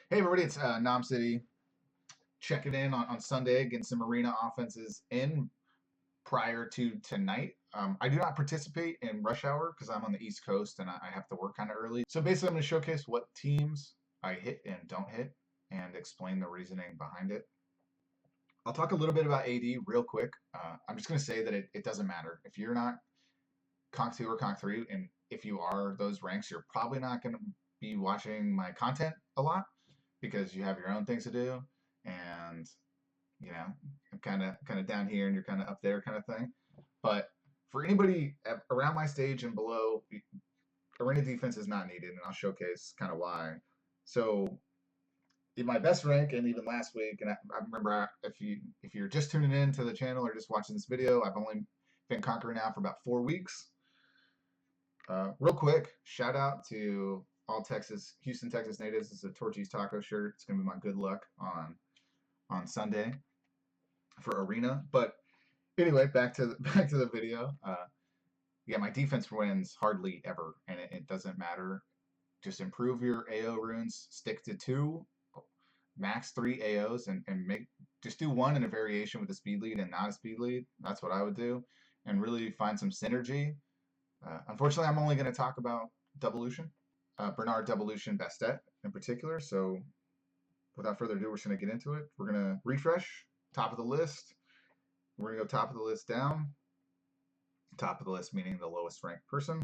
Hey everybody, it's Nom City checking in on Sunday against some arena offenses in prior to tonight. I do not participate in rush hour because I'm on the East Coast and I have to work kind of early. So basically, I'm going to showcase what teams I hit and don't hit and explain the reasoning behind it. I'll talk a little bit about AD real quick. I'm just going to say that it doesn't matter. If you're not Conk 2 or Conk 3, and if you are those ranks, you're probably not going to be watching my content a lot because you have your own things to do, and you know I'm kind of down here and you're kind of up there kind of thing. But for anybody around my stage and below, arena defense is not needed, and I'll showcase kind of why. So in my best rank, and even last week, and I remember if you're just tuning in to the channel or just watching this video, I've only been Conqueror now for about 4 weeks. Real quick, shout out to all Houston, Texas natives. This is a Torchy's Taco shirt. It's gonna be my good luck on Sunday for arena. But anyway, back to the video. Yeah, my defense wins hardly ever, and it doesn't matter. Just improve your AO runes. Stick to 2, max 3 AOs, and make just do 1 in a variation with a speed lead and not a speed lead. That's what I would do, and really find some synergy. Unfortunately, I'm only going to talk about Devolution, Bernard Devolution Bastet in particular. So without further ado, we're just going to get into it. We're going to refresh, top of the list. We're going to go top of the list down. Top of the list meaning the lowest ranked person.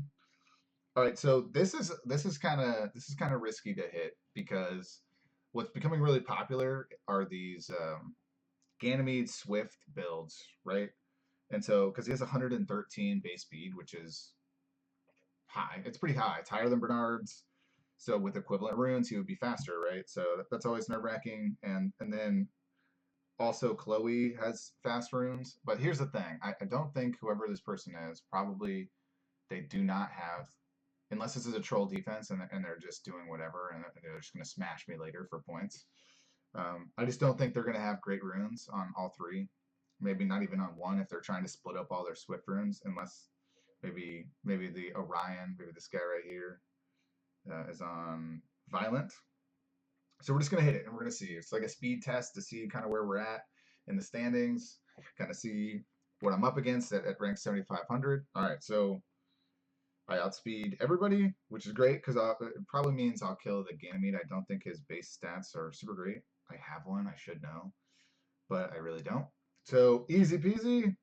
All right, so this is kind of risky to hit because what's becoming really popular are these Ganymede Swift builds, right? And so because he has 113 base speed, which is high. It's pretty high. It's higher than Bernard's. So with equivalent runes, he would be faster, right? So that's always nerve-wracking. And then also Chloe has fast runes. But here's the thing. I don't think whoever this person is, probably they do not have, unless this is a troll defense and they're just doing whatever and they're just going to smash me later for points. I just don't think they're going to have great runes on all 3. Maybe not even on 1 if they're trying to split up all their Swift runes, unless maybe the Orion, maybe this guy right here is on Violent. So we're just going to hit it and we're going to see. It's like a speed test to see kind of where we're at in the standings, kind of see what I'm up against at rank 7,500. All right, so I outspeed everybody, which is great because it probably means I'll kill the Ganymede. I don't think his base stats are super great. I have one, I should know, but I really don't. So easy peasy.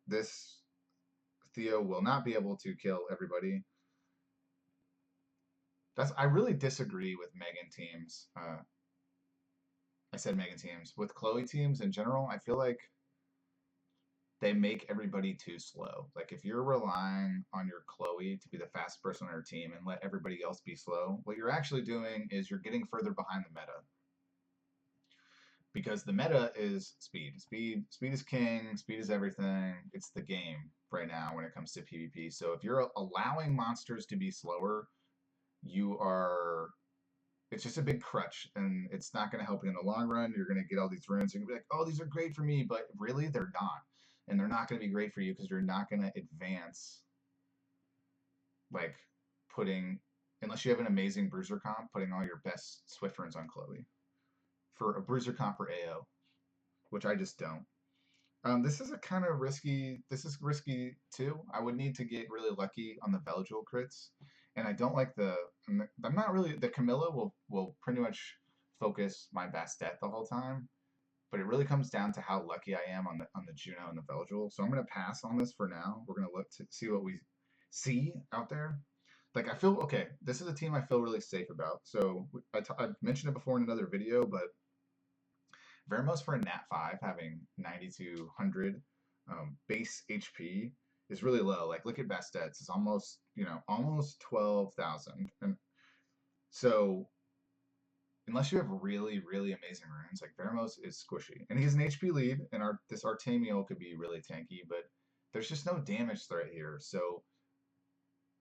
This Theo will not be able to kill everybody. I really disagree with Megan teams. I said Megan teams. With Chloe teams in general, I feel like they make everybody too slow. Like if you're relying on your Chloe to be the fastest person on your team and let everybody else be slow, what you're actually doing is you're getting further behind the meta. Because the meta is speed. Speed is king, speed is everything. It's the game right now when it comes to PvP. So if you're allowing monsters to be slower, it's just a big crutch and it's not going to help you in the long run. You're going to get all these runes. You're going to be like, oh, these are great for me, but really they're not. And they're not going to be great for you because you're not going to advance like unless you have an amazing bruiser comp, putting all your best Swift runes on Chloe for a bruiser comp for AO, which I just don't. This is risky too. I would need to get really lucky on the Veligil crits, and I don't like I'm not really, the Camilla will pretty much focus my Bastet the whole time, but it really comes down to how lucky I am on the Juno and the Veligil. So I'm gonna pass on this for now. We're gonna look to see what we see out there. Like I feel okay. This is a team I feel really safe about. So I've mentioned it before in another video, but Vermos for a Nat 5 having 9,200 base HP is really low. Like look at best stats, it's almost almost 12,000, and so unless you have really amazing runes, like Vermos is squishy, and he's an HP lead, and this Artemiel could be really tanky, but there's just no damage threat here, so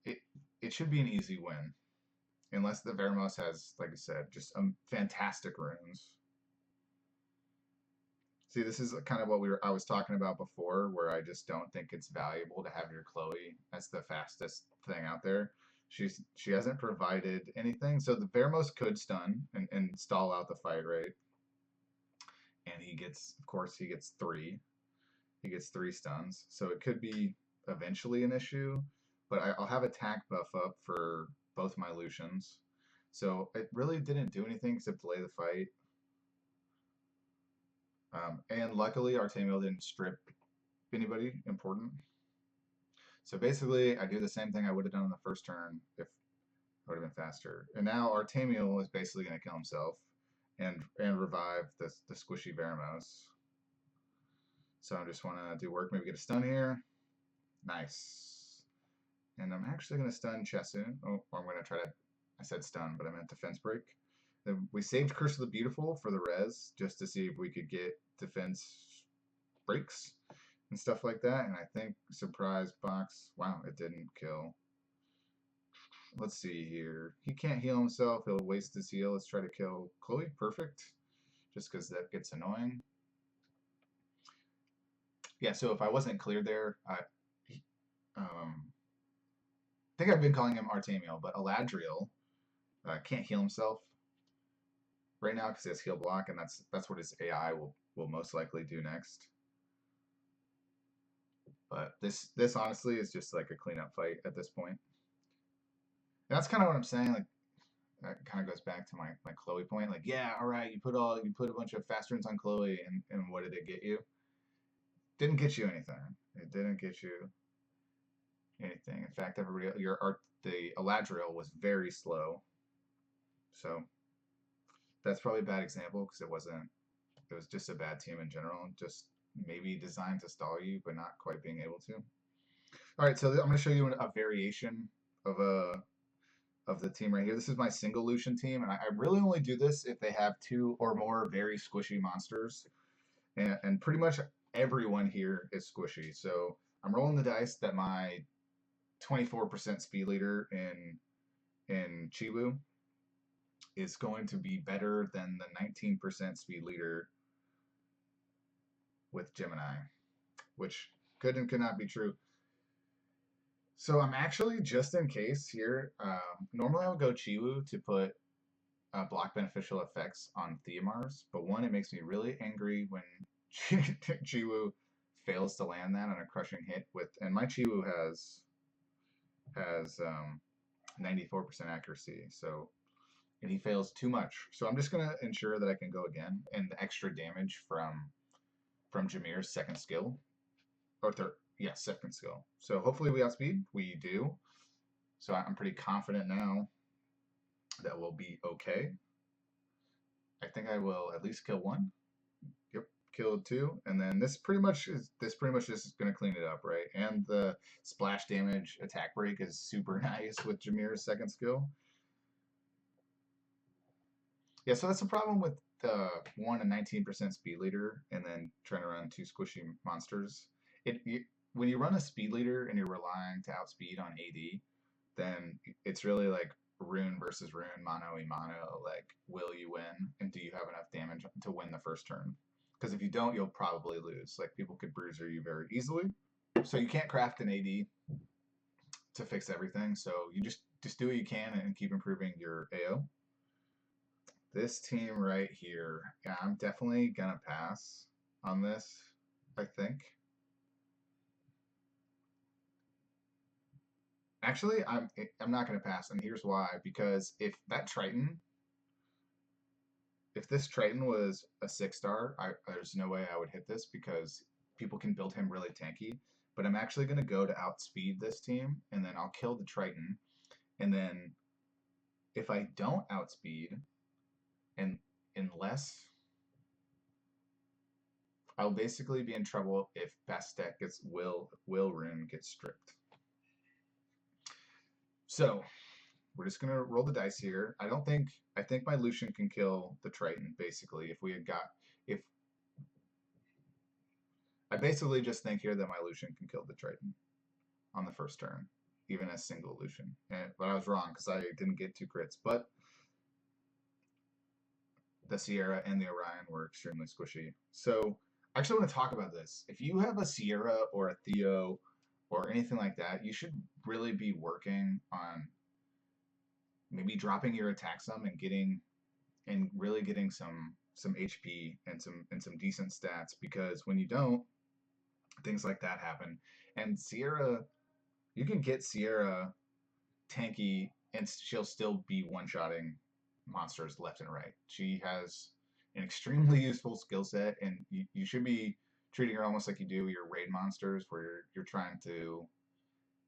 it should be an easy win, unless the Vermos has, like I said, just fantastic runes. See, this is kind of what I was talking about before, where I just don't think it's valuable to have your Chloe as the fastest thing out there. She hasn't provided anything. So the Veramos could stun and stall out the fight, right? And he gets, of course, he gets three. He gets three stuns. So it could be eventually an issue, but I'll have attack buff up for both my Lucians. So it really didn't do anything except delay the fight. And luckily, Artemio didn't strip anybody important. So basically, I do the same thing I would have done on the first turn if it would have been faster. And now Artemio is basically going to kill himself and revive the squishy Veramos. So I just want to do work, maybe get a stun here. Nice. And I'm actually going to stun Chesun. Oh, I'm going to try to, I said stun, but I meant defense break. Then we saved Curse of the Beautiful for the res, just to see if we could get defense breaks and stuff like that. And I think surprise box, wow, it didn't kill. Let's see here. He can't heal himself. He'll waste his heal. Let's try to kill Chloe. Perfect. Just because that gets annoying. Yeah, so if I wasn't clear there, I think I've been calling him Artemio, but Eladriel can't heal himself right now because he has heal block, and that's what his AI will most likely do next. But this honestly is just like a cleanup fight at this point. And that's kind of what I'm saying. Like that kind of goes back to my Chloe point. Like, yeah, all right, you put a bunch of fast runes on Chloe, and what did it get you? Didn't get you anything. It didn't get you anything. In fact, the Eladriel was very slow. So that's probably a bad example because it was just a bad team in general, just maybe designed to stall you, but not quite being able to. All right, so I'm going to show you a variation of the team right here. This is my single Lucian team, and I really only do this if they have 2 or more very squishy monsters, and pretty much everyone here is squishy. So I'm rolling the dice that my 24% speed leader in Chiwu is going to be better than the 19% speed leader with Gemini, which could and could not be true. So I'm actually, just in case here, normally I would go Chiwu to put block beneficial effects on Theomars, but one, it makes me really angry when Chiwu fails to land that on a crushing hit and my Chiwu has 94% accuracy, so, and he fails too much. So I'm just going to ensure that I can go again, and the extra damage from Jameer's second skill, or third, yeah, second skill. So hopefully we outspeed. We do. So I'm pretty confident now that we'll be okay. I think I will at least kill 1. Yep, killed 2, and then this pretty much just going to clean it up, right? And the splash damage attack break is super nice with Jameer's second skill. Yeah, so that's the problem with the 1 and 19% speed leader, and then trying to run 2 squishy monsters. When you run a speed leader and you're relying to outspeed on AD, then it's really like rune versus rune, mano y mano. Like, will you win, and do you have enough damage to win the first turn? Because if you don't, you'll probably lose. Like, people could bruiser you very easily. So you can't craft an AD to fix everything. So you just do what you can and keep improving your AO. This team right here, yeah, I'm definitely gonna pass on this, I think. Actually, I'm not gonna pass, and here's why. Because if this Triton was a 6-star, there's no way I would hit this because people can build him really tanky. But I'm actually gonna go to outspeed this team, and then I'll kill the Triton, and then if I don't outspeed, and unless I'll basically be in trouble if Bastet gets will rune gets stripped. So we're just gonna roll the dice here. I think my Lucian can kill the Triton basically if I basically just think here that my Lucian can kill the Triton on the first turn, even as single Lucian. But I was wrong because I didn't get 2 crits. But the Sierra and the Orion were extremely squishy. So I actually want to talk about this. If you have a Sierra or a Theo or anything like that, you should really be working on maybe dropping your attack some and really getting some HP and some decent stats, because when you don't, things like that happen. And Sierra, you can get Sierra tanky and she'll still be one-shotting monsters left and right. She has an extremely useful skill set, and you should be treating her almost like you do your raid monsters, where you're trying to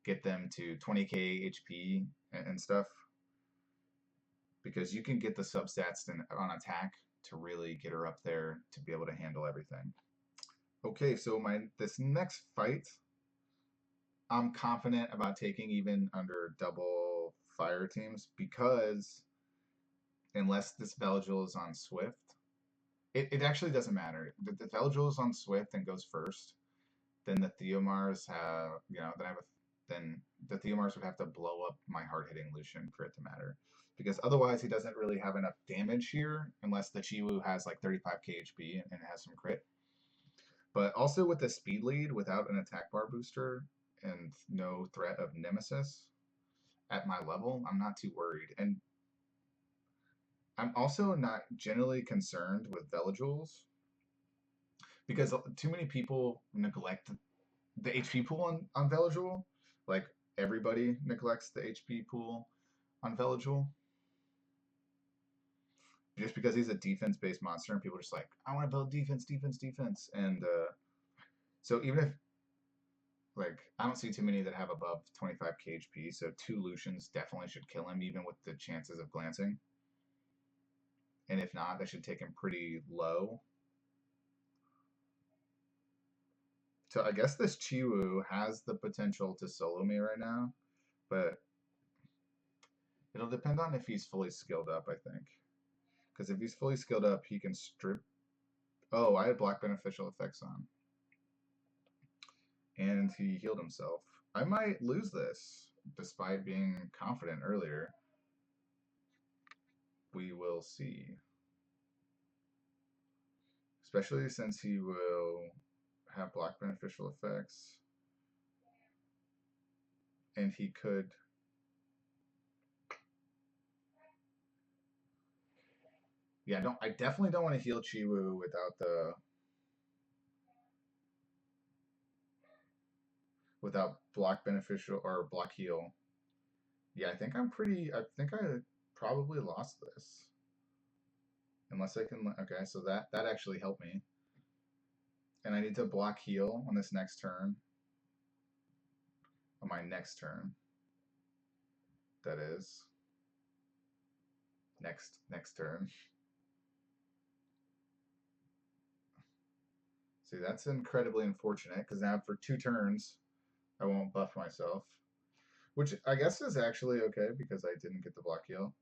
get them to 20k HP and stuff, because you can get the substats on attack to really get her up there to be able to handle everything. Okay, so this next fight, I'm confident about taking even under double fire teams, because unless this Veligil is on Swift, it actually doesn't matter. The Veligil is on Swift and goes first, then the Theomars have, then the Theomars would have to blow up my hard-hitting Lushen for it to matter. Because otherwise he doesn't really have enough damage here, unless the Chiwu has like 35k HP and has some crit. But also with the speed lead without an attack bar booster and no threat of Nemesis at my level, I'm not too worried. And I'm also not generally concerned with Veligils, because too many people neglect the HP pool on Veligil. Like, everybody neglects the HP pool on Veligil, just because he's a defense-based monster, and people are just like, I want to build defense, defense, defense. And so even if, like, I don't see too many that have above 25k HP, so 2 Lushens definitely should kill him, even with the chances of glancing. And if not, that should take him pretty low. So I guess this Chiwu has the potential to solo me right now, but it'll depend on if he's fully skilled up, I think. Because if he's fully skilled up, he can strip. Oh, I had block beneficial effects on. And he healed himself. I might lose this, despite being confident earlier. We will see. Especially since he will have block beneficial effects. And he could... Yeah, I definitely don't want to heal Chiwu without block beneficial or block heal. Yeah, I think I probably lost this. Unless I can, okay, so that actually helped me. And I need to block heal on this next turn. On my next turn. That is. Next turn. See, that's incredibly unfortunate, because now for 2 turns, I won't buff myself. Which I guess is actually okay, because I didn't get the block heal.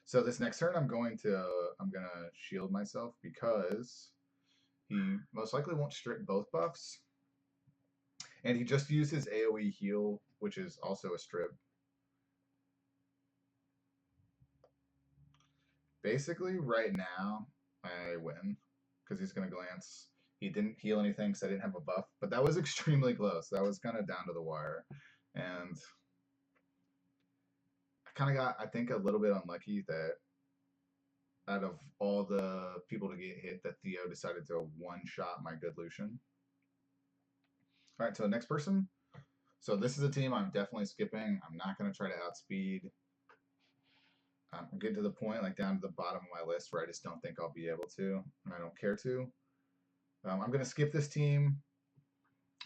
So this next turn, I'm gonna shield myself, because he most likely won't strip both buffs. And he just used his AoE heal, which is also a strip. Basically, right now, I win, because he's going to glance. He didn't heal anything, because I didn't have a buff. But that was extremely close. That was kind of down to the wire. And I kind of got, I think, a little bit unlucky that out of all the people to get hit, that Theo decided to one-shot my good Lushen. All right, so the next person. So this is a team I'm definitely skipping. I'm not going to try to outspeed. I'm getting to the point, like down to the bottom of my list, where I just don't think I'll be able to, and I don't care to. I'm going to skip this team.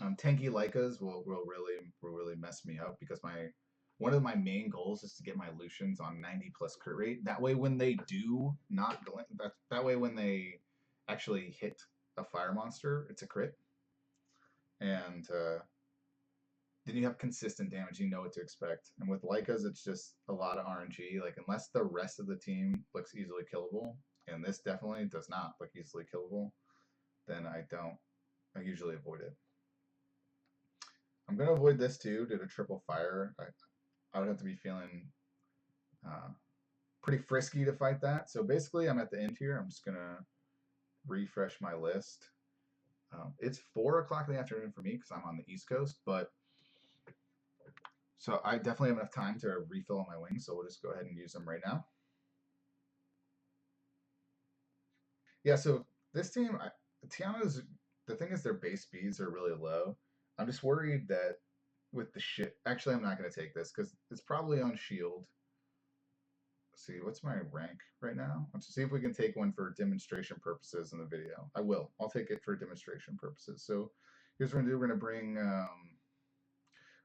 Tanky Lycas will really mess me up, because one of my main goals is to get my Lushens on 90+ crit rate. That way, when they do not that way when they actually hit a fire monster, it's a crit, and then you have consistent damage. You know what to expect. And with Lycas, it's just a lot of RNG. Like, unless the rest of the team looks easily killable, and this definitely does not look easily killable, then I usually avoid it. I'm going to avoid this too due to triple fire. I would have to be feeling pretty frisky to fight that. So basically, I'm at the end here. I'm just going to refresh my list. It's 4 o'clock in the afternoon for me, because I'm on the East Coast, but So I definitely have enough time to refill on my wings, so we'll just go ahead and use them right now. Yeah, so this team, Tiana's, the thing is their base speeds are really low. I'm just worried that with the shit. Actually, I'm not going to take this because it's probably on shield. Let's see, what's my rank right now? Let's see if we can take one for demonstration purposes in the video. I will. I'll take it for demonstration purposes. So here's what we're going to do. We're going to bring.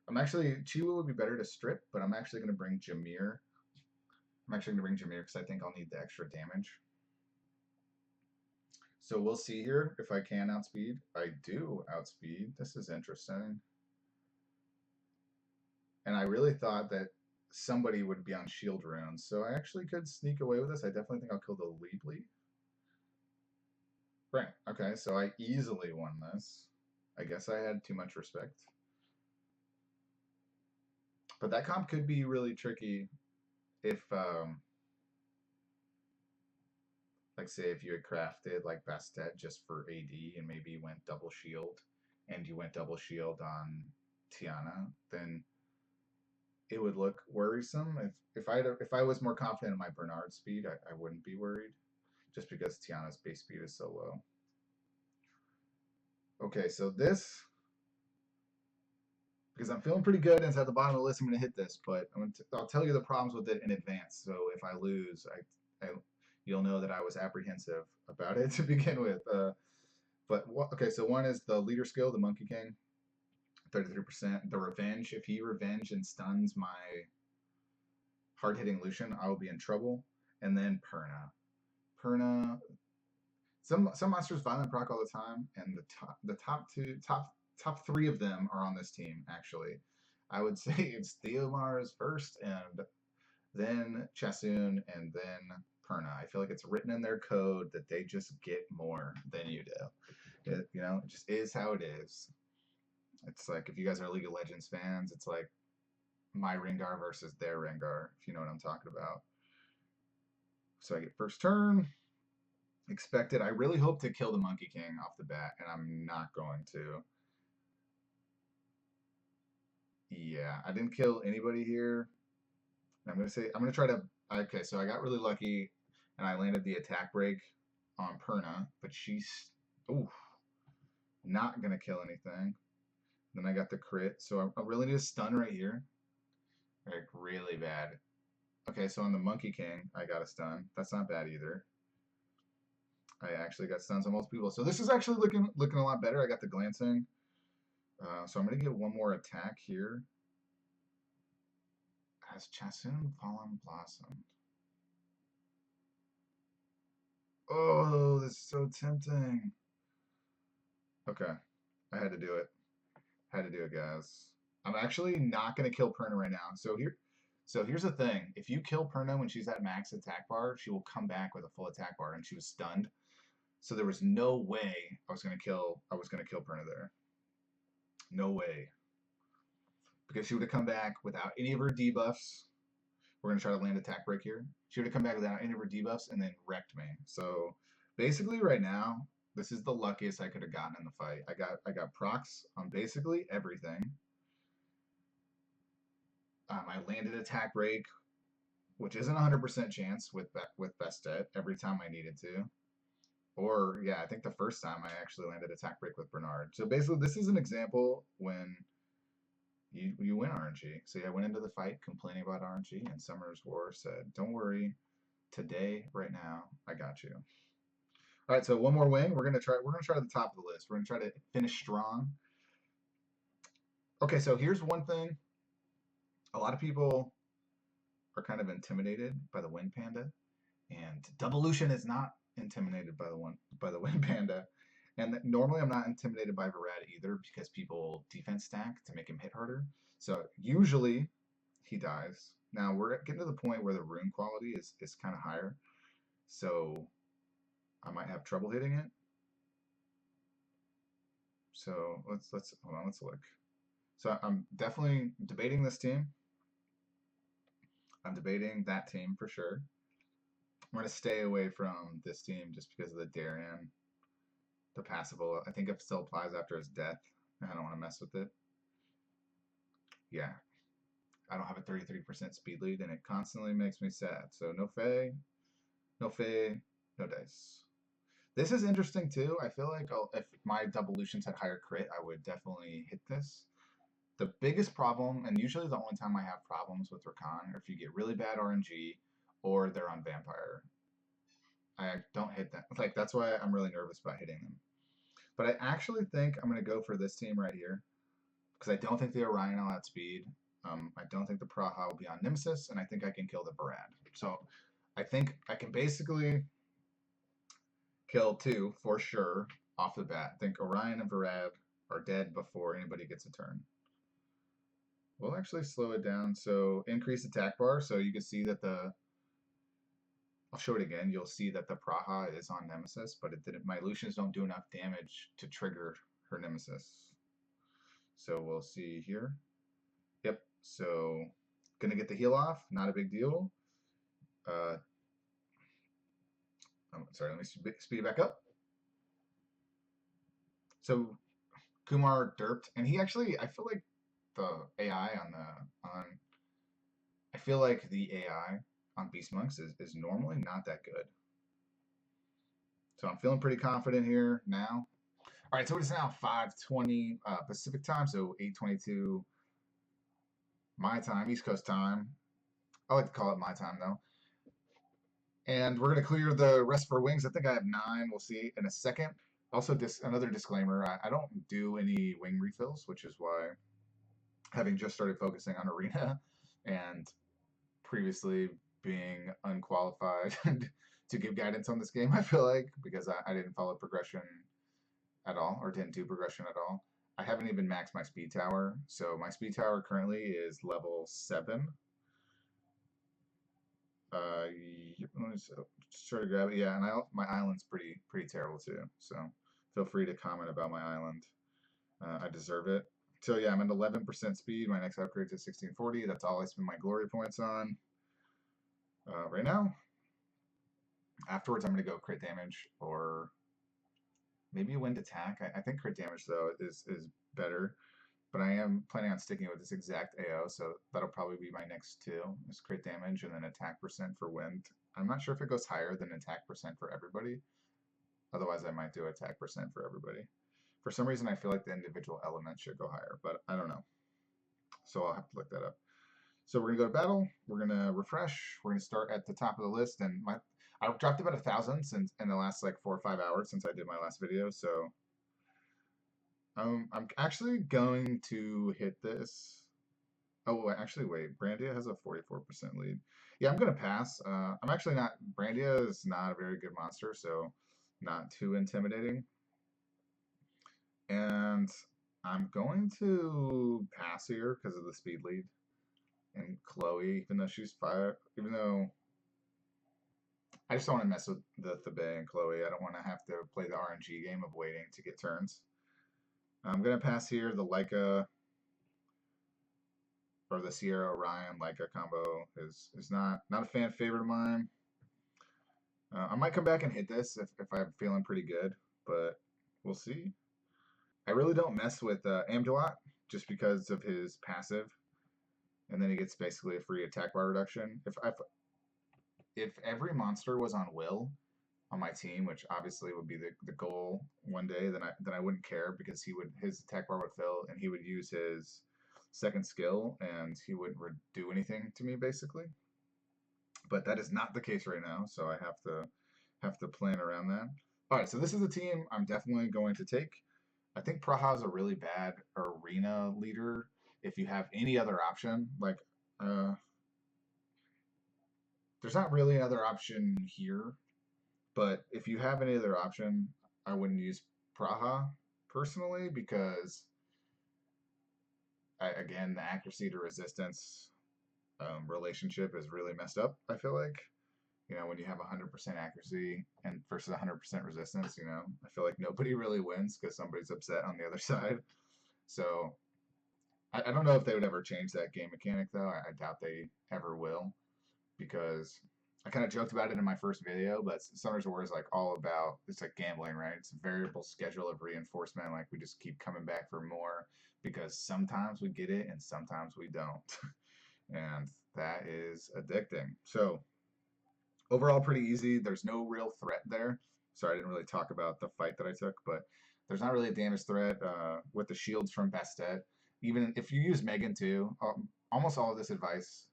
I'm actually Chiwa would be better to strip, but I'm actually going to bring Jameer. I'm actually going to bring Jameer because I think I'll need the extra damage. So we'll see here if I can outspeed. I do outspeed. This is interesting. And I really thought that somebody would be on shield runes, so I actually could sneak away with this. I definitely think I'll kill the Leaply. Right, okay, so I easily won this. I guess I had too much respect. But that comp could be really tricky if, like, say, if you had crafted, like, Bastet just for AD and maybe you went double shield, and you went double shield on Tiana, then it would look worrisome. If I was more confident in my Bernard speed, I wouldn't be worried, just because Tiana's base speed is so low. Okay, so this, because I'm feeling pretty good and it's at the bottom of the list, I'm going to hit this, but I'll tell you the problems with it in advance. So if I lose, you'll know that I was apprehensive about it to begin with. Okay, so one is the leader skill, the Monkey King, 33%. The revenge, if he revenge and stuns my hard-hitting Lushen, I will be in trouble. And then Perna. Perna, some monsters violent proc all the time, and the top three of them are on this team, actually. I would say it's Theomar's first, and then Chasun, and then Perna. I feel like it's written in their code that they just get more than you do. It just is how it is. It's like, if you guys are League of Legends fans, it's like my Rengar versus their Rengar, if you know what I'm talking about. So I get first turn. Expected. I really hope to kill the Monkey King off the bat, and I'm not going to. Yeah, I didn't kill anybody here. I'm gonna try to. Okay, so I got really lucky, and I landed the attack break on Perna, but she's not gonna kill anything. Then I got the crit, so I really need a stun right here, like really bad. Okay, so on the Monkey King, I got a stun. That's not bad either. I actually got stuns on most people, so this is actually looking a lot better. I got the glancing, so I'm gonna get one more attack here. Has Chasun fallen blossomed? Oh, this is so tempting. Okay, I had to do it. Had to do it, guys. I'm actually not gonna kill Perna right now. So here's the thing: if you kill Perna when she's at max attack bar, she will come back with a full attack bar, and she was stunned. So there was no way I was gonna kill Perna there. No way. Because she would have come back without any of her debuffs. We're going to try to land attack break here. She would have come back without any of her debuffs and then wrecked me. So basically right now, this is the luckiest I could have gotten in the fight. I got procs on basically everything. I landed attack break, which isn't 100% chance with Bestet every time I needed to. Or yeah, I think the first time I actually landed attack break with Bernard. So basically this is an example when you win RNG. So yeah, I went into the fight complaining about RNG, and Summer's War said, "Don't worry, today, right now, I got you." All right, so one more wing. We're gonna try the top of the list. We're gonna try to finish strong. Okay, so here's one thing. A lot of people are kind of intimidated by the Wind Panda, and Devolution is not intimidated by the Wind Panda. And normally I'm not intimidated by Varad either, because people defense stack to make him hit harder. So usually he dies. Now we're getting to the point where the rune quality is kind of higher, so I might have trouble hitting it. So let's hold on, let's look. So I'm definitely debating this team. I'm debating that team for sure. I'm gonna stay away from this team just because of the Darien, the passable. I think it still applies after his death. I don't want to mess with it. Yeah. I don't have a 33% speed lead, and it constantly makes me sad. So no Fae, no Fae, no dice. This is interesting too. I feel like if my devolutions had higher crit, I would definitely hit this. The biggest problem, and usually the only time I have problems with Rakan, are if you get really bad RNG or they're on Vampire. I don't hit them. Like, that's why I'm really nervous about hitting them. But I actually think I'm going to go for this team right here because I don't think the Orion will outspeed. I don't think the Praha will be on Nemesis, and I think I can kill the Barad. So I think I can basically kill two for sure off the bat. I think Orion and Varad are dead before anybody gets a turn. We'll actually slow it down. So increase attack bar. So you can see that I'll show it again. You'll see that the Praha is on Nemesis, but it didn't. My Lucians don't do enough damage to trigger her Nemesis. So we'll see here. Yep. So gonna get the heal off. Not a big deal. Sorry. Let me speed it back up. So Kumar derped, and he actually. I feel like the AI I feel like the AI on Beast Monks is normally not that good. So I'm feeling pretty confident here now. All right, so it's now 5:20 Pacific time, so 8:22 my time, East Coast time. I like to call it my time though. And we're gonna clear the rest of our wings. I think I have 9. We'll see in a second. Also, another disclaimer: I don't do any wing refills, which is why, having just started focusing on arena and previously being unqualified to give guidance on this game, I feel like, because I didn't follow progression at all, or didn't do progression at all. I haven't even maxed my speed tower, so my speed tower currently is level 7. Let me just try to grab it. Yeah, and my island's pretty terrible too. So feel free to comment about my island. I deserve it. So yeah, I'm at 11% speed. My next upgrade to 1640. That's all I spend my glory points on right now. Afterwards, I'm going to go crit damage or maybe a wind attack. I think crit damage though is better, but I am planning on sticking with this exact AO, so that'll probably be my next 2 is crit damage and then attack percent for wind. I'm not sure if it goes higher than attack percent for everybody. Otherwise, I might do attack percent for everybody. For some reason, I feel like the individual elements should go higher, but I don't know. So I'll have to look that up. So we're gonna go to battle. We're gonna refresh. We're gonna start at the top of the list, and I've dropped about 1,000 since in the last like 4 or 5 hours since I did my last video. So I'm actually going to hit this. Oh, actually, wait. Brandia has a 44% lead. Yeah, I'm gonna pass. I'm actually not. Brandia is not a very good monster, so not too intimidating. And I'm going to pass here because of the speed lead. And Chloe, even though she's 5, even though I just don't want to mess with the Thabe and Chloe. I don't want to have to play the RNG game of waiting to get turns. I'm going to pass here. The Leica or the Sierra Orion Leica combo is not a fan favorite of mine. I might come back and hit this if I'm feeling pretty good, but we'll see. I really don't mess with Amdulat just because of his passive, and then he gets basically a free attack bar reduction. If every monster was on Will on my team, which obviously would be the goal one day, then I wouldn't care because his attack bar would fill and he would use his second skill and he wouldn't do anything to me basically. But that is not the case right now, so I have to plan around that. All right, so this is a team I'm definitely going to take. I think Praha is a really bad arena leader. If you have any other option, like there's not really another option here, but if you have any other option, I wouldn't use Praha personally because, again, the accuracy to resistance relationship is really messed up, I feel like. You know, when you have 100% accuracy and versus 100% resistance, you know, I feel like nobody really wins because somebody's upset on the other side. So I don't know if they would ever change that game mechanic, though. I doubt they ever will because I kind of joked about it in my first video, but Summoners War is like all about, it's like gambling, right? It's a variable schedule of reinforcement. Like we just keep coming back for more because sometimes we get it and sometimes we don't. and that is addicting. So overall, pretty easy. There's no real threat there. Sorry, I didn't really talk about the fight that I took, but there's not really a damage threat with the shields from Bastet. Even if you use Megan too, almost all of this advice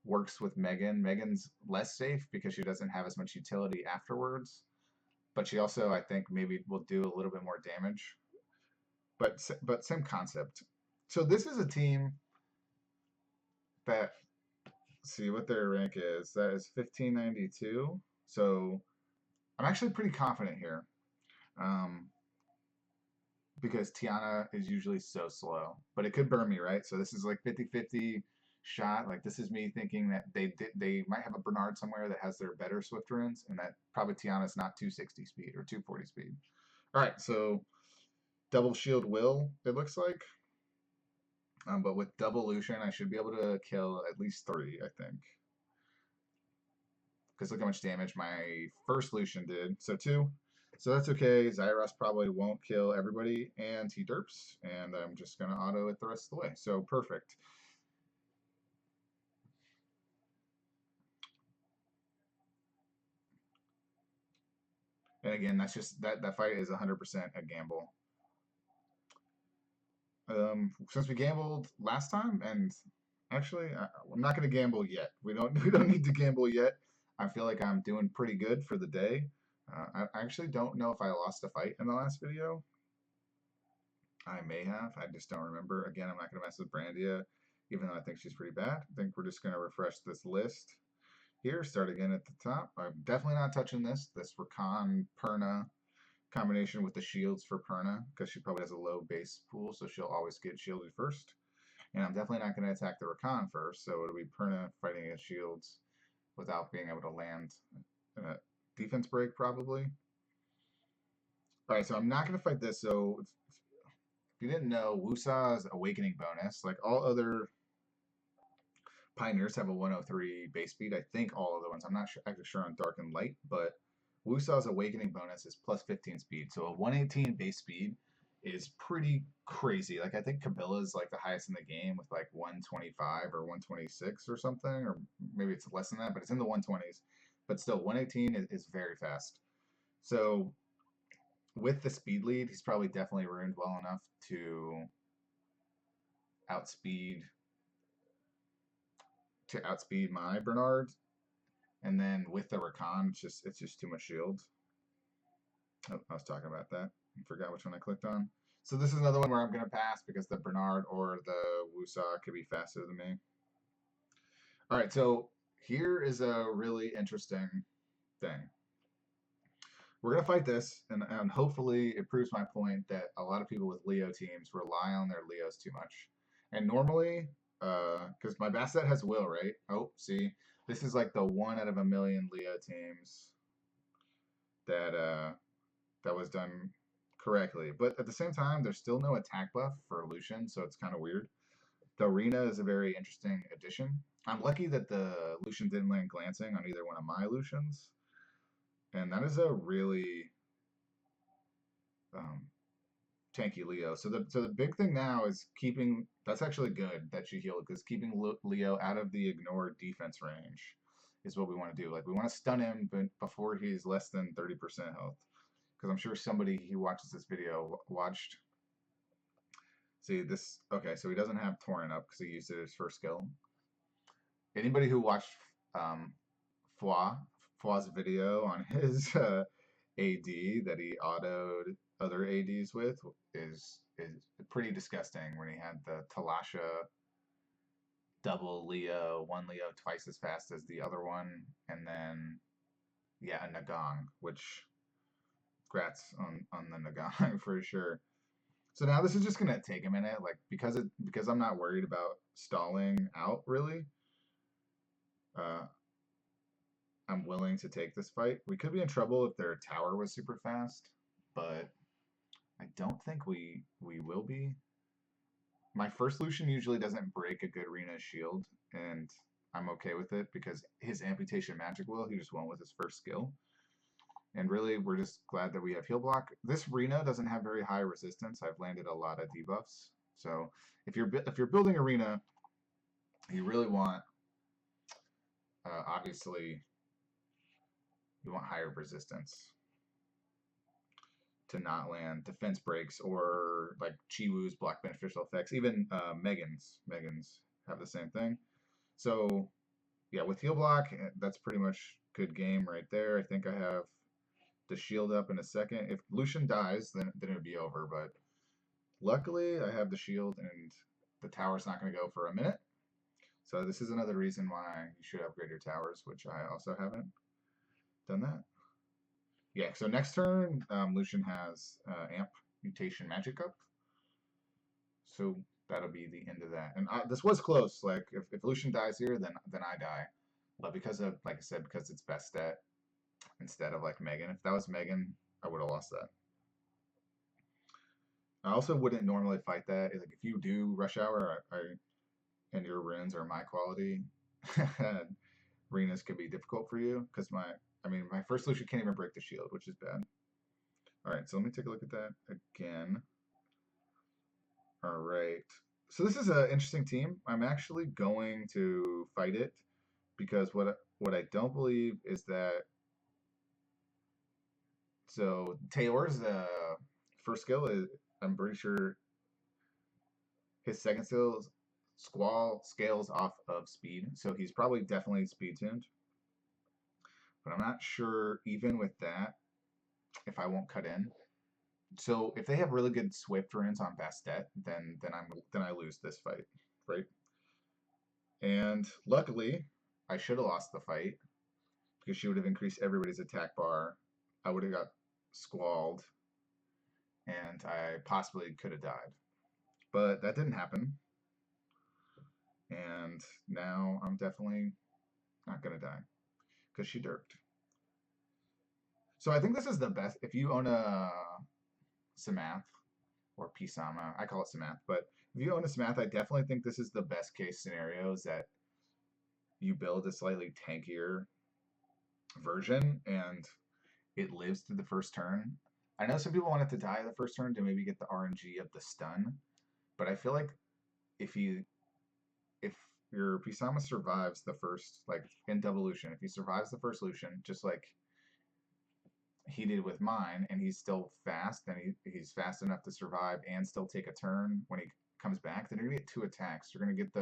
works with Megan. Megan's less safe because she doesn't have as much utility afterwards, but she also, I think, maybe will do a little bit more damage. But same concept. So this is a team that, see what their rank is. That is 1592. So I'm actually pretty confident here. Um, because Tiana is usually so slow, but it could burn me, right? So this is like 50-50 shot. Like this is me thinking that they might have a Bernard somewhere that has their better Swift runes, and that probably Tiana's not 260 speed or 240 speed. All right, so double shield will, it looks like. But with double Lushen, I should be able to kill at least 3, I think. Because look how much damage my first Lushen did. So 2. So that's okay. Zyros probably won't kill everybody, and he derps, and I'm just going to auto it the rest of the way. So perfect. And again, that's just, that fight is 100% a gamble. Since we gambled last time, and actually, I'm not going to gamble yet. We don't need to gamble yet. I feel like I'm doing pretty good for the day. I actually don't know if I lost a fight in the last video. I may have. I just don't remember. Again, I'm not going to mess with Brandia, even though I think she's pretty bad. I think we're just going to refresh this list here. Start again at the top. I'm definitely not touching this. This Rakan Perna combination with the shields for Perna, because she probably has a low base pool, so she'll always get shielded first. And I'm definitely not going to attack the Rakan first, so it'll be Perna fighting against shields without being able to land a defense break, probably. All right, so I'm not going to fight this. So if you didn't know, Wusa's Awakening bonus, like all other Pioneers have a 103 base speed. I think all of the ones. I'm not actually sure on Dark and Light, but Wusa's Awakening bonus is plus 15 speed. So a 118 base speed is pretty crazy. Like I think Kabila's like the highest in the game with like 125 or 126 or something, or maybe it's less than that, but it's in the 120s. But still, 118 is very fast. So with the speed lead, he's probably definitely ruined well enough to outspeed my Bernard. And then with the Rakan, it's just too much shield. Oh, I was talking about that. I forgot which one I clicked on. So this is another one where I'm gonna pass because the Bernard or the Wusa could be faster than me. All right, so here is a really interesting thing. We're gonna fight this, and hopefully it proves my point that a lot of people with Leo teams rely on their Leos too much. And normally, because my Bastet has Will, right? Oh, see, this is like the 1 out of a million Leo teams that was done correctly. But at the same time, there's still no attack buff for Lushen, so it's kind of weird. The Arena is a very interesting addition. I'm lucky that the Lushen didn't land glancing on either one of my Lushens. And that is a really tanky Leo. So the big thing now is keeping, that's actually good that she healed, because keeping Leo out of the ignored defense range is what we want to do. Like we want to stun him before he's less than 30% health. Because I'm sure somebody who watches this video watched. See this, okay, so he doesn't have Torrent up because he used it as first skill. Anybody who watched Foi's video on his AD that he autoed other ADs with is pretty disgusting, when he had the Talasha double Leo, one Leo twice as fast as the other one, and then yeah, a Nagong, which grats on the Nagong for sure. So now this is just gonna take a minute, like because I'm not worried about stalling out really. I'm willing to take this fight. We could be in trouble if their tower was super fast, but I don't think we will be. My first Lucian usually doesn't break a good Rena shield, and I'm okay with it because his amputation magic will, he just won't with his first skill. And really, we're just glad that we have heal block. This Rena doesn't have very high resistance. I've landed a lot of debuffs. So if you're building Arena, You really want, obviously, you want higher resistance to not land defense breaks or like Chiwu's block beneficial effects. Even Megan's have the same thing. So yeah, with heal block, that's pretty much good game right there. I think I have the shield up in a second. If Lushen dies, then it would be over. But luckily, I have the shield, and the tower's not going to go for a minute. So this is another reason why you should upgrade your towers, which I also haven't done that. Yeah, so next turn, Lushen has Amp Mutation Magic up. So that'll be the end of that. And this was close. Like, if Lushen dies here, then I die. But because of, like I said, because it's best stat instead of like Megan. If that was Megan, I would have lost that. I also wouldn't normally fight that. Like, if you do Rush Hour, and your runes are my quality, arenas could be difficult for you because my first Lucian can't even break the shield, which is bad. All right, so let me take a look at that again. All right, so this is an interesting team. I'm actually going to fight it because what I don't believe is that. So Taylor's first skill is, I'm pretty sure his second skill is Squall scales off of speed, so he's probably definitely speed tuned. But I'm not sure even with that if I won't cut in. So if they have really good Swift runes on Bastet, then I lose this fight, right? And luckily, I should have lost the fight because she would have increased everybody's attack bar. I would have got squalled, and I possibly could have died. But that didn't happen. And now I'm definitely not gonna die because she derped. So I think this is the best. If you own a Samath or Pisama, I call it Samath, but if you own a Samath, I definitely think this is the best case scenario is that you build a slightly tankier version and it lives through the first turn. I know some people want it to die the first turn to maybe get the RNG of the stun, but I feel like if your Pisama survives the first, like in Devolution, if he survives the first Lucian, just like he did with mine, and he's still fast, and he's fast enough to survive and still take a turn when he comes back, then you're gonna get 2 attacks. You're gonna get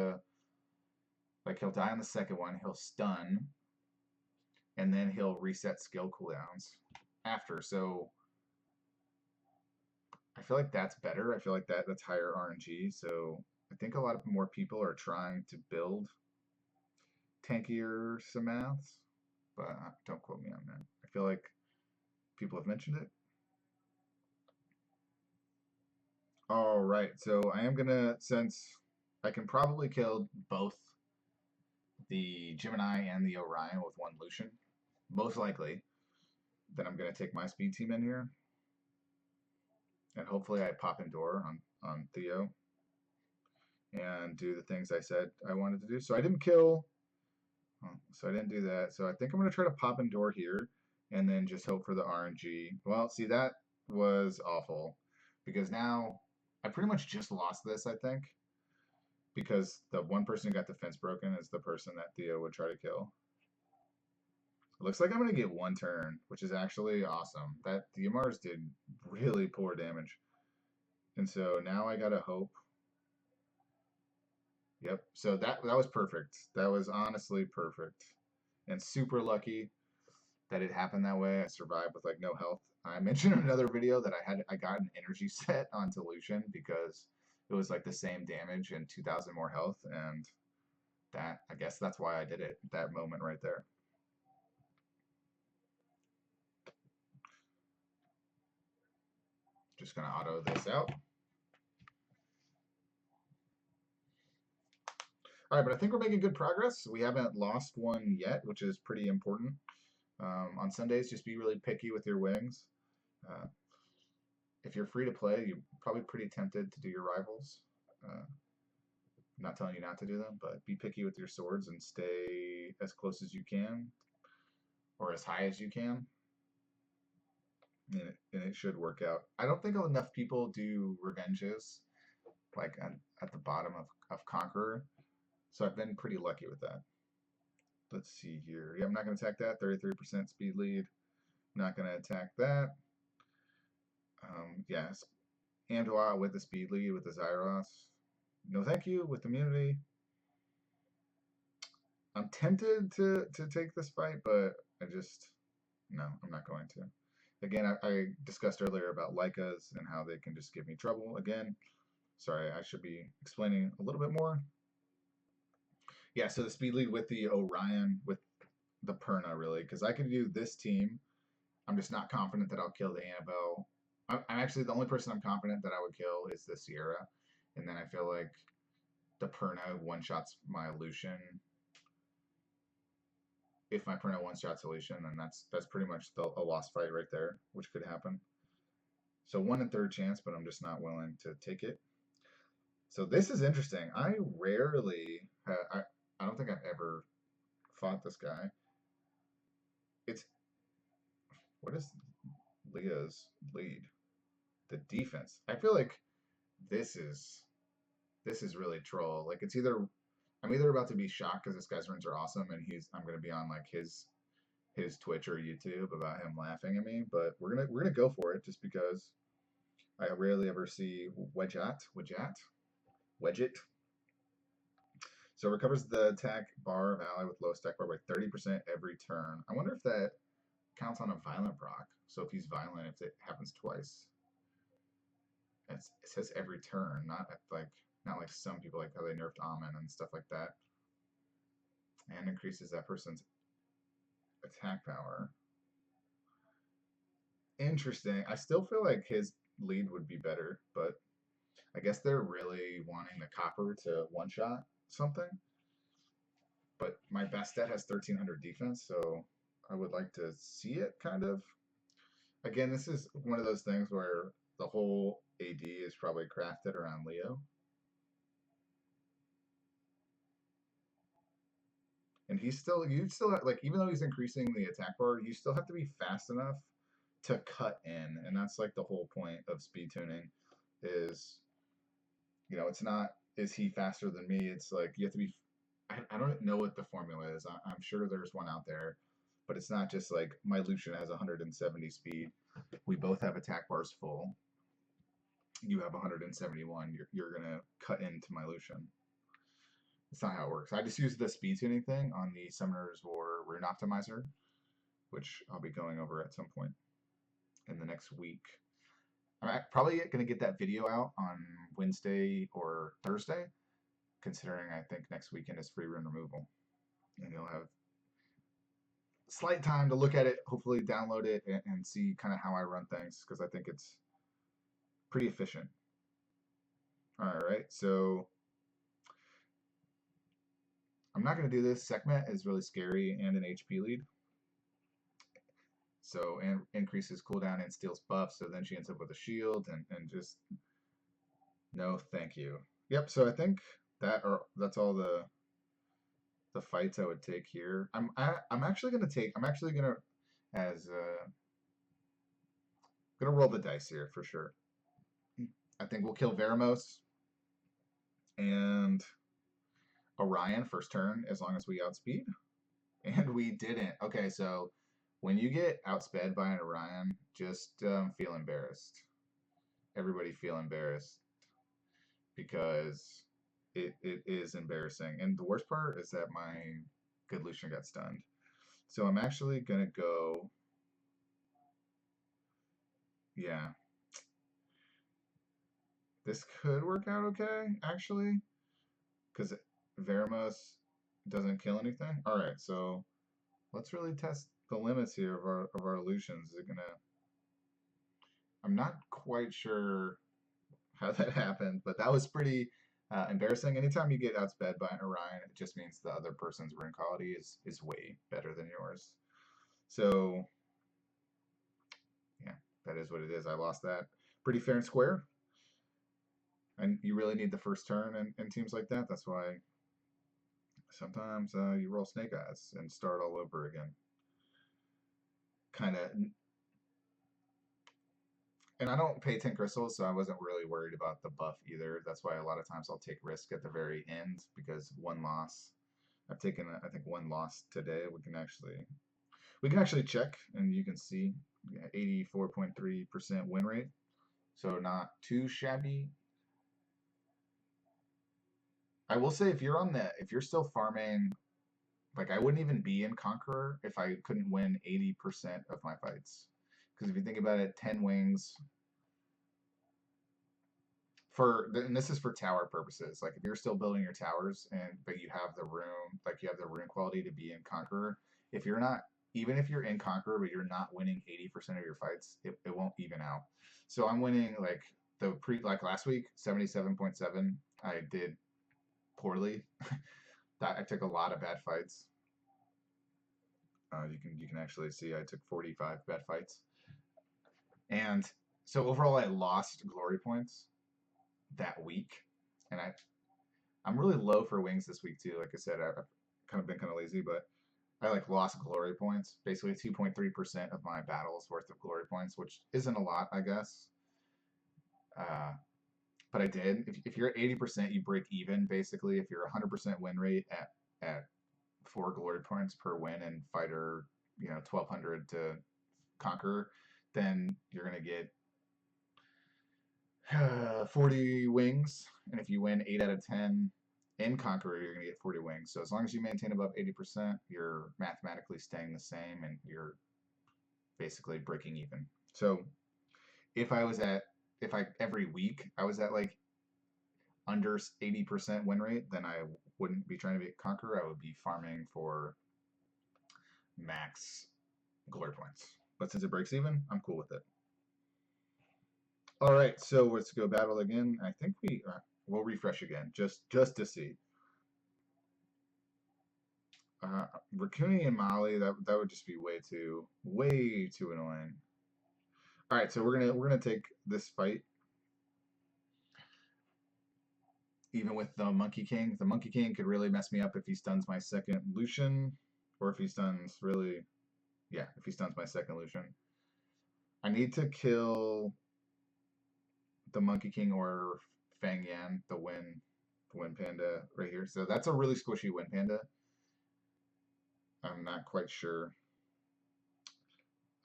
he'll die on the second one, he'll stun, and then he'll reset skill cooldowns after. So I feel like that's better. I feel like that's higher RNG. So I think a lot of more people are trying to build tankier Samaths, but don't quote me on that. I feel like people have mentioned it. All right, so I am gonna, since I can probably kill both the Gemini and the Orion with one Lucian, most likely, then I'm gonna take my speed team in here, and hopefully I pop Endure on Theo and do the things I said I wanted to do. So I didn't kill, so I didn't do that. So I think I'm gonna try to pop Endure here, and then just hope for the RNG. Well, see, that was awful because now I pretty much just lost this, I think, because the one person who got the fence broken is the person that Theo would try to kill. It looks like I'm going to get 1 turn, which is actually awesome. That the Yamars did really poor damage. And so now I got to hope. Yep, so that was perfect. That was honestly perfect. And super lucky that it happened that way. I survived with like no health. I mentioned in another video that I got an energy set onto Lucian because it was like the same damage and 2,000 more health, and that, I guess that's why I did it, that moment right there. Just gonna auto this out. All right, but I think we're making good progress. We haven't lost one yet, which is pretty important. On Sundays, just be really picky with your wings. If you're free to play, you're probably pretty tempted to do your rivals. I'm not telling you not to do them, but be picky with your swords and stay as close as you can or as high as you can. And it should work out. I don't think enough people do revenges like at the bottom of Conqueror. So I've been pretty lucky with that. Let's see here. Yeah, I'm not going to attack that. 33% speed lead. Not going to attack that. Yes. Andoa with the speed lead with the Zyros. No thank you with immunity. I'm tempted to take this fight, but no, I'm not going to. Again, I discussed earlier about Lycas and how they can just give me trouble. Again, sorry, I should be explaining a little bit more. Yeah, so the speed lead with the Orion, with the Perna, really, because I can do this team. I'm just not confident that I'll kill the Annabelle. I'm actually the only person I'm confident that I would kill is the Sierra, and then I feel like the Perna one-shots my Lushen. If my Perna one-shots Lushen, then that's pretty much a lost fight right there, which could happen. So 1 in 3rd chance, but I'm just not willing to take it. So this is interesting. I don't think I've ever fought this guy. What is Leah's lead? The defense. I feel like this is really troll. Like I'm either about to be shocked because this guy's runs are awesome and I'm gonna be on like his Twitch or YouTube about him laughing at me, but we're gonna go for it just because I rarely ever see Wedget. So recovers the attack bar of ally with low stack bar by 30% every turn. I wonder if that counts on a violent proc. So if he's violent, if it happens twice. It says every turn, not like some people like how they nerfed Amen and stuff like that. And increases that person's attack power. Interesting. I still feel like his lead would be better, but I guess they're really wanting the copper to one-shot something. But my best stat has 1300 defense, so I would like to see it kind of. Again, this is one of those things where the whole AD is probably crafted around Leo. And you still have, like, even though he's increasing the attack bar, you still have to be fast enough to cut in. And that's like the whole point of speed tuning is, it's not, is he faster than me? It's like you have to be, I don't know what the formula is. I'm sure there's one out there, but it's not just like my Lushen has 170 speed. We both have attack bars full. You have 171. You're going to cut into my Lushen. That's not how it works. I just use the speed tuning thing on the Summoner's War Rune Optimizer, which I'll be going over at some point in the next week. I'm probably going to get that video out on Wednesday or Thursday, considering I think next weekend is free rune removal. And you'll have slight time to look at it, hopefully download it, and see kind of how I run things, because I think it's pretty efficient. All right, so I'm not going to do this. Sekhmet is really scary and an HP lead. So, and increases cooldown and steals buffs, so then she ends up with a shield, and just, no thank you. Yep, so I think that's all the fights I would take here. I'm actually gonna roll the dice here for sure. I think we'll kill Veramos and Orion first turn as long as we outspeed. And we didn't. Okay, so when you get outsped by an Orion, just feel embarrassed. Everybody feel embarrassed because it is embarrassing. And the worst part is that my good Lushen got stunned. So I'm actually going to go, yeah. This could work out okay, actually, because Veramos doesn't kill anything. All right, so let's really test the limits here of our Lushens. Is it gonna? I'm not quite sure how that happened, but that was pretty embarrassing. Anytime you get outsped by an Orion, it just means the other person's rune quality is way better than yours. So yeah, that is what it is. I lost that pretty fair and square. And you really need the first turn in teams like that. That's why sometimes you roll snake eyes and start all over again. Kind of. And I don't pay 10 crystals, so I wasn't really worried about the buff either. That's why a lot of times I'll take risk at the very end because one loss. I've taken, I think, one loss today. We can actually check, and you can see 84.3% win rate. So not too shabby. I will say if you're still farming, like I wouldn't even be in Conqueror if I couldn't win 80% of my fights. Because if you think about it, 10 wings and this is for tower purposes. Like if you're still building your towers but you have the room, like you have the rune quality to be in Conqueror, if you're not even if you're in Conqueror but you're not winning 80% of your fights, it won't even out. So I'm winning like last week, 77.7. I did poorly. That I took a lot of bad fights. You can actually see I took 45 bad fights. And so overall I lost glory points that week. And I'm really low for wings this week too. Like I said, I've kind of been kind of lazy, but I like lost glory points. Basically 2.3% of my battles worth of glory points, which isn't a lot, I guess. But I did. If you're at 80%, you break even basically. If you're 100% win rate at 4 glory points per win and fighter, 1200 to conquer, then you're gonna get 40 wings, and if you win 8 out of 10 in Conqueror, you're going to get 40 wings. So as long as you maintain above 80%, you're mathematically staying the same, and you're basically breaking even. So if every week I was at like under 80% win rate, then I wouldn't be trying to be a Conqueror. I would be farming for max glory points. But since it breaks even, I'm cool with it. All right, so let's go battle again. I think we'll refresh again just to see. Rakuni and Molly, that would just be way too annoying. All right, so we're gonna take this fight. Even with the Monkey King, the Monkey King could really mess me up if he stuns my second Lushen, or if he stuns if he stuns my second Lushen. I need to kill the Monkey King or Fang Yan, the Wind Panda right here. So that's a really squishy Wind Panda. I'm not quite sure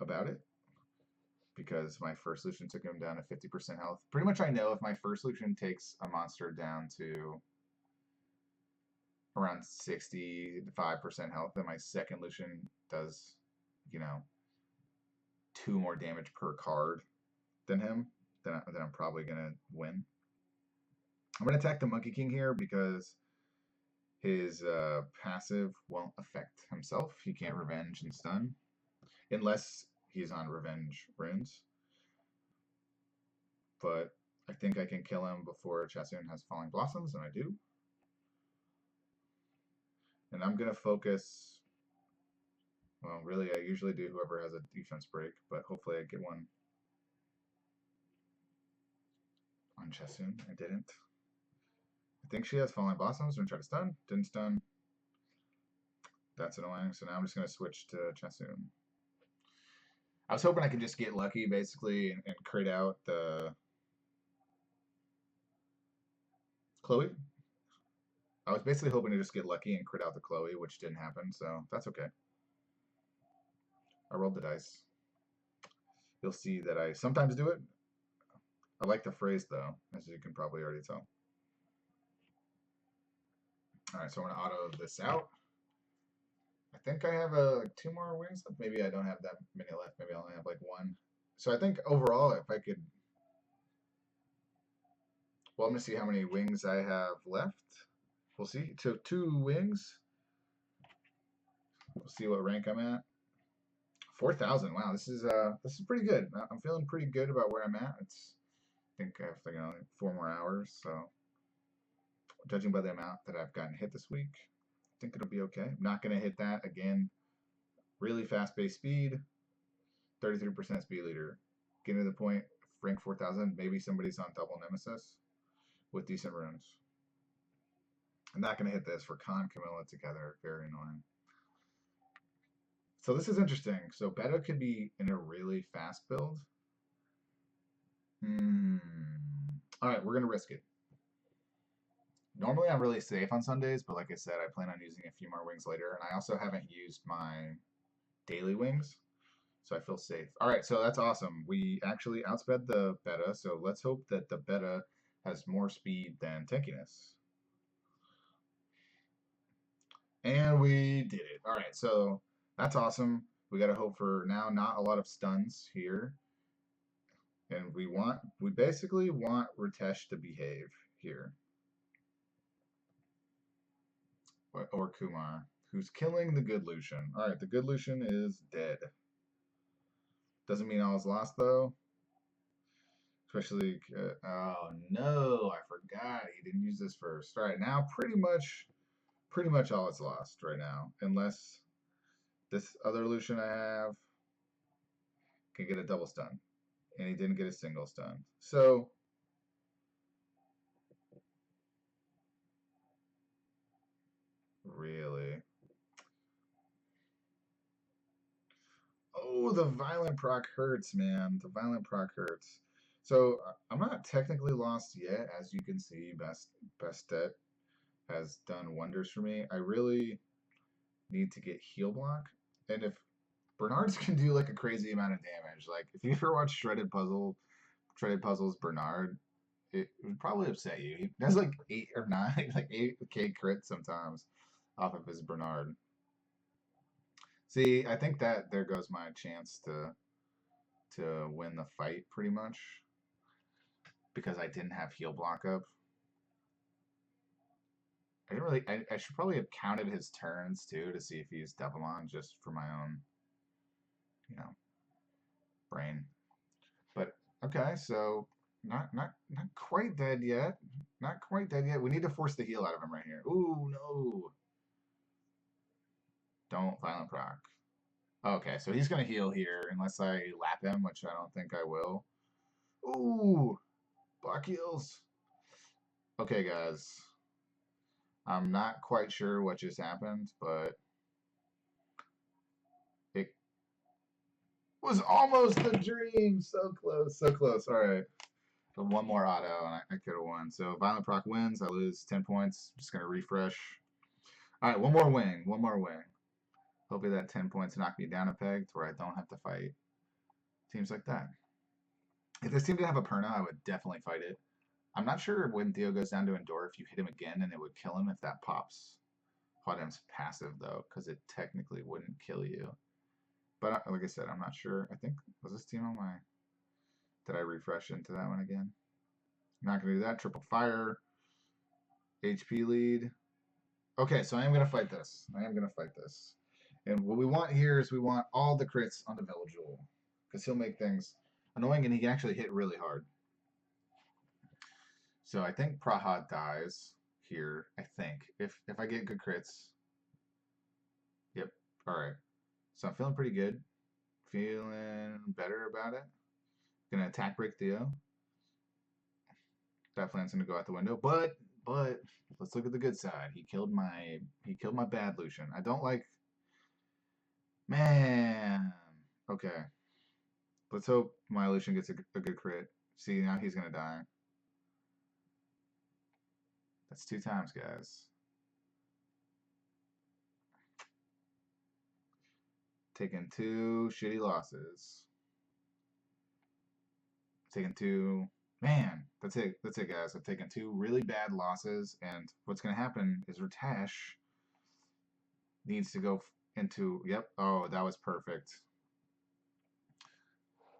about it because my first Lushen took him down to 50% health. Pretty much I know if my first Lushen takes a monster down to around 65% health, then my second Lushen does, 2 more damage per card than him, then I'm probably going to win. I'm going to attack the Monkey King here because his passive won't affect himself. He can't revenge and stun unless he's on revenge runes. But I think I can kill him before Chasun has Falling Blossoms, and I do. And I'm going to focus... Well, really, I usually do whoever has a defense break, but hopefully I get one on Chasun. I didn't. I think she has Falling Blossoms. I'm going to try to stun. Didn't stun. That's annoying. So now I'm just going to switch to Chasun. I was hoping I could just get lucky, basically, and crit out the Chloe. I was basically hoping to just get lucky and crit out the Chloe, which didn't happen, so that's okay. I rolled the dice. You'll see that I sometimes do it. I like the phrase, though, as you can probably already tell. All right, so I'm going to auto this out. I think I have 2 more wings left. Maybe I don't have that many left. Maybe I only have like 1. So I think overall, if I could... Well, I'm going to see how many wings I have left. We'll see. So 2 wings. We'll see what rank I'm at. 4,000. Wow, this is pretty good. I'm feeling pretty good about where I'm at. I think I have 4 more hours. So judging by the amount that I've gotten hit this week, I think it'll be okay. I'm not going to hit that again. Really fast base speed, 33% speed leader. Getting to the point, rank 4,000. Maybe somebody's on double nemesis with decent runes. I'm not going to hit this for Con Camilla together. Very annoying. So this is interesting. So Beta could be in a really fast build. Hmm. All right, we're gonna risk it. Normally, I'm really safe on Sundays, but like I said, I plan on using a few more wings later, and I also haven't used my daily wings, so I feel safe. All right, so that's awesome. We actually outsped the beta, so let's hope that the beta has more speed than tankiness. And we did it. All right, so that's awesome. We got to hope for now not a lot of stuns here. And we basically want Ritesh to behave here. Or Kumar, who's killing the good Lushen. All right, the good Lushen is dead. Doesn't mean all is lost though. Especially, oh no, I forgot he didn't use this first. All right, now pretty much all is lost right now, unless this other Lushen I have can get a double stun, and he didn't get a single stun. So really, oh, the violent proc hurts, man. The violent proc hurts. So I'm not technically lost yet, as you can see. Best stat has done wonders for me. I really need to get heal block, and if Bernard's can do like a crazy amount of damage. Like if you ever watch Shredded Puzzles Bernard, it would probably upset you. He does like 8 or 9, like 8K crits sometimes off of his Bernard. See, I think that there goes my chance to win the fight pretty much because I didn't have heal block up. I didn't really. I should probably have counted his turns too to see if he's Devilmon just for my own, you know, brain. But okay, so not quite dead yet. Not quite dead yet. We need to force the heal out of him right here. Ooh no! Don't violent proc. Okay, so he's gonna heal here unless I lap him, which I don't think I will. Ooh, block heals. Okay, guys. I'm not quite sure what just happened, but it was almost a dream. So close, so close. All right. So one more auto, and I could have won. So Violent Proc wins. I lose 10 points. Just going to refresh. All right, one more wing. One more wing. Hopefully that 10 points knock me down a peg to where I don't have to fight teams like that. If this team didn't have a Perna, I would definitely fight it. I'm not sure when Theo goes down to Endure if you hit him again and it would kill him if that pops. Quadam's passive, though, because it technically wouldn't kill you. But like I said, I'm not sure. I think, was this team on my... Did I refresh into that one again? I'm not going to do that. Triple fire. HP lead. Okay, so I am going to fight this. I am going to fight this. And what we want here is we want all the crits on the Villagewell. Because he'll make things annoying and he can actually hit really hard. So I think Praha dies here, I think. If I get good crits. Yep. Alright. So I'm feeling pretty good. Feeling better about it. Gonna attack break Theo. That plan's gonna go out the window. But let's look at the good side. He killed my bad Lushen. I don't like, man. Okay. Let's hope my Lushen gets a good crit. See, now he's gonna die. That's 2 times, guys. Taking 2 shitty losses. Taking 2. Man, that's it. That's it, guys. I've taken 2 really bad losses, and what's gonna happen is Ritesh needs to go into. Yep. Oh, that was perfect.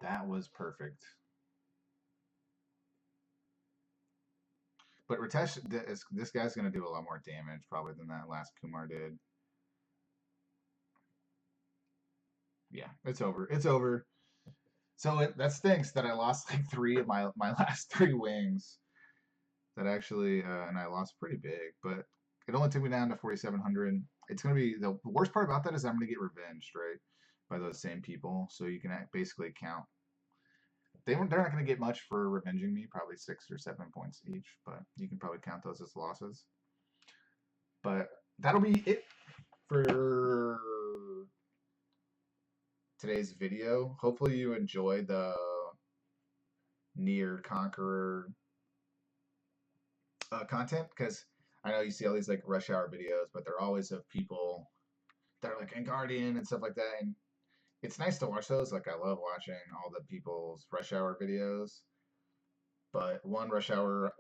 That was perfect. But Ritesh, this guy's going to do a lot more damage probably than that last Kumar did. Yeah, it's over. It's over. So that stinks that I lost like 3 of my last 3 wings. That actually, and I lost pretty big, but it only took me down to 4,700. It's going to be, the worst part about that is I'm going to get revenged, right, by those same people. So you can basically count. They're not going to get much for revenging me, probably 6 or 7 points each, but you can probably count those as losses. But that'll be it for today's video. Hopefully you enjoyed the near Conqueror content, because I know you see all these like rush hour videos, but they're always of people that are like in Guardian and stuff like that. And it's nice to watch those. Like I love watching all the people's rush hour videos, but one rush hour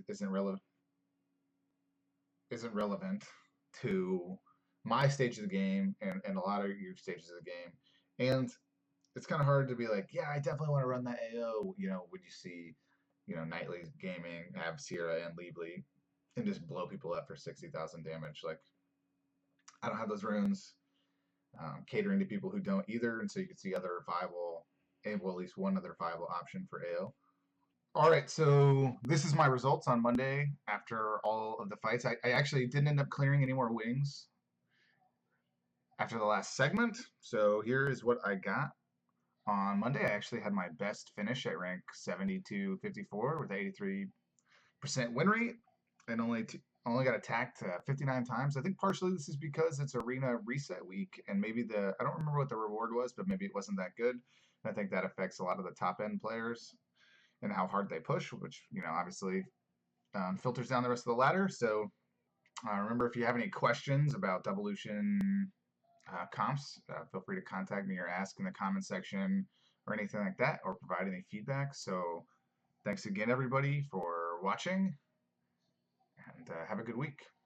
isn't relevant to my stage of the game and a lot of your stages of the game. And it's kind of hard to be like, yeah, I definitely want to run that AO. Would you see, Nightly Gaming have Sierra and Leebly and just blow people up for 60,000 damage? Like, I don't have those runes. Catering to people who don't either, and so you can see other viable, well, at least one other viable option for AO. All right, so this is my results on Monday after all of the fights. I actually didn't end up clearing any more wings after the last segment, so here is what I got. On Monday, I actually had my best finish at rank 72-54 with 83% win rate, and only got attacked 59 times. I think partially this is because it's arena reset week, and maybe I don't remember what the reward was, but maybe it wasn't that good. I think that affects a lot of the top end players and how hard they push, which obviously filters down the rest of the ladder. So remember, if you have any questions about Devolution comps, feel free to contact me or ask in the comment section or anything like that, or provide any feedback. So thanks again, everybody, for watching, and have a good week.